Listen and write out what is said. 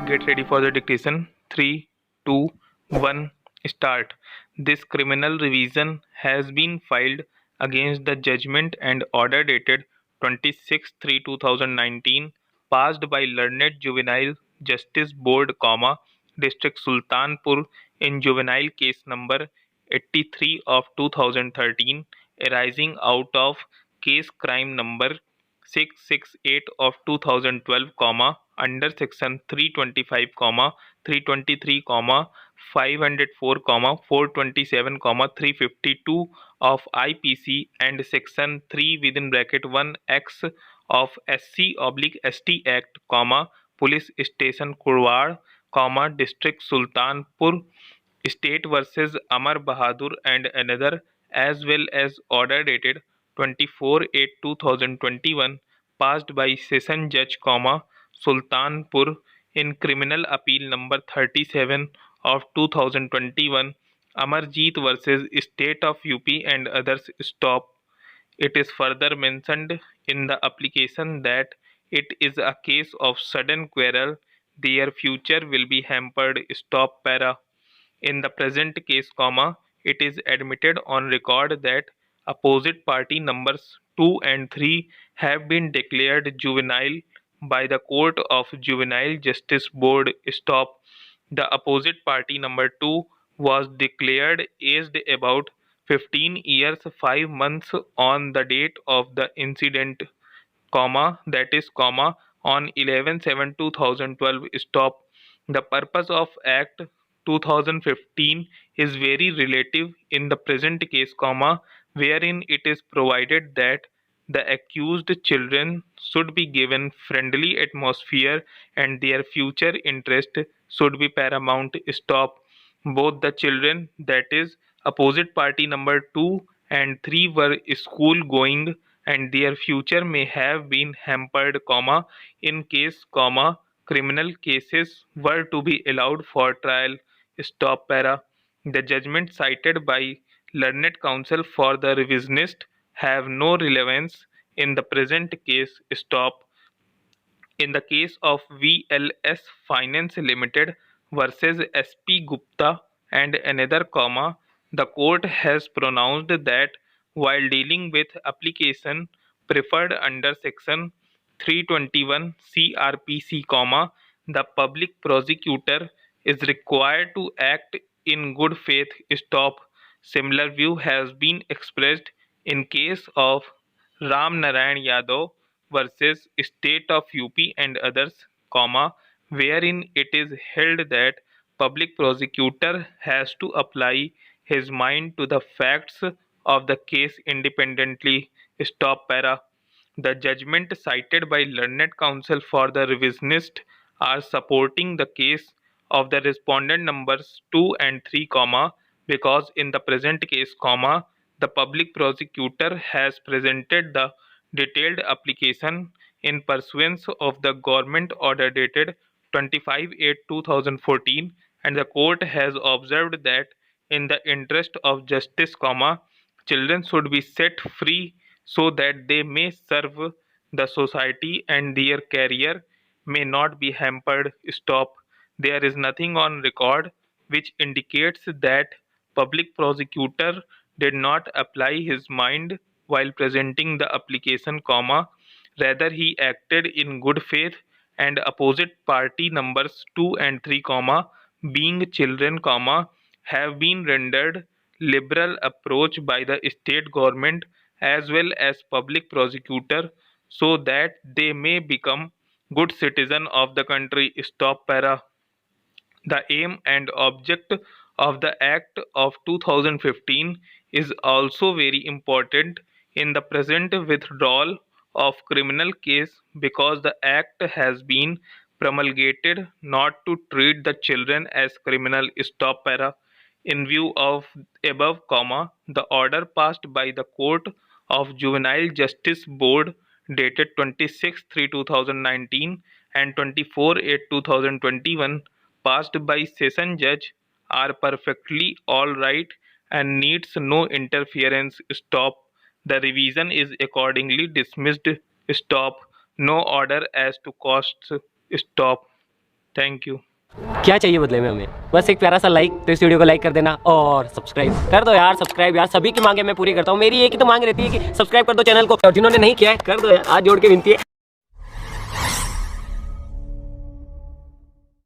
Get ready for the dictation. 3, 2, 1, start. This criminal revision has been filed against the judgment and order dated 26/3/2019, passed by Learned Juvenile Justice Board, District Sultanpur in juvenile case number 83 of 2013, arising out of case crime number 668 of 2012, under section 325, 323, 504, 427, 352 of IPC and section 3 within bracket 1x of SC/ST Act, Police Station Kurwad, District Sultanpur State versus Amar Bahadur and another, as well as order dated 24/8/2021, passed by Session Judge, Sultanpur in Criminal Appeal number 37 of 2021, Amarjeet versus State of UP and others, stop. It is further mentioned in the application that it is a case of sudden quarrel, their future will be hampered, stop para. In the present case, it is admitted on record that opposite party numbers 2 and 3 have been declared juvenile by the Court of Juvenile Justice Board, stop. The opposite party number 2 was declared aged about 15 years 5 months on the date of the incident, that is, on 11/7/2012, stop. The purpose of Act 2015 is very relative in the present case, wherein it is provided that the accused children should be given friendly atmosphere and their future interest should be paramount, stop. Both the children, that is, opposite party number 2 and 3, were school going and their future may have been hampered, in case, criminal cases were to be allowed for trial, stop para. The judgment cited by learned counsel for the revisionist have no relevance in the present case, stop. In the case of VLS Finance Limited versus SP Gupta and another, the court has pronounced that while dealing with application preferred under section 321 CRPC, the public prosecutor is required to act in good faith, stop. Similar view has been expressed in case of Ram Narayan Yadav versus State of UP and others, wherein it is held that public prosecutor has to apply his mind to the facts of the case independently, stop para. The judgment cited by learned counsel for the revisionist are supporting the case of the respondent numbers 2 and 3, because in the present case, the public prosecutor has presented the detailed application in pursuance of the government order dated 25/8/2014, and the court has observed that in the interest of justice, children should be set free so that they may serve the society and their career may not be hampered, stop. There is nothing on record which indicates that public prosecutor did not apply his mind while presenting the application, rather he acted in good faith, and opposite party numbers 2 and 3, being children, have been rendered liberal approach by the state government as well as public prosecutor so that they may become good citizen of the country, stop para. The aim and object of the Act of 2015 is also very important in the present withdrawal of criminal case because the Act has been promulgated not to treat the children as criminal, stop para. In view of above, the order passed by the Court of Juvenile Justice Board dated 26/3/2019 and 24/8/2021, passed by Session Judge, are perfectly all right and needs no interference, stop. The revision is accordingly dismissed, stop. No order as to costs, stop. Thank you. क्या चाहिए बदले में हमें? बस एक प्यारा सा like. तो इस वीडियो को लाइक कर देना और सब्सक्राइब कर दो यार। सब्सक्राइब यार, सभी की मांगे मैं पूरी करता हूँ। मेरी एक ही तो मांग रहती है कि सब्सक्राइब कर दो चैनल को, और जिन्होंने नहीं किया है कर दो यार, हाथ जोड़ के विनती है।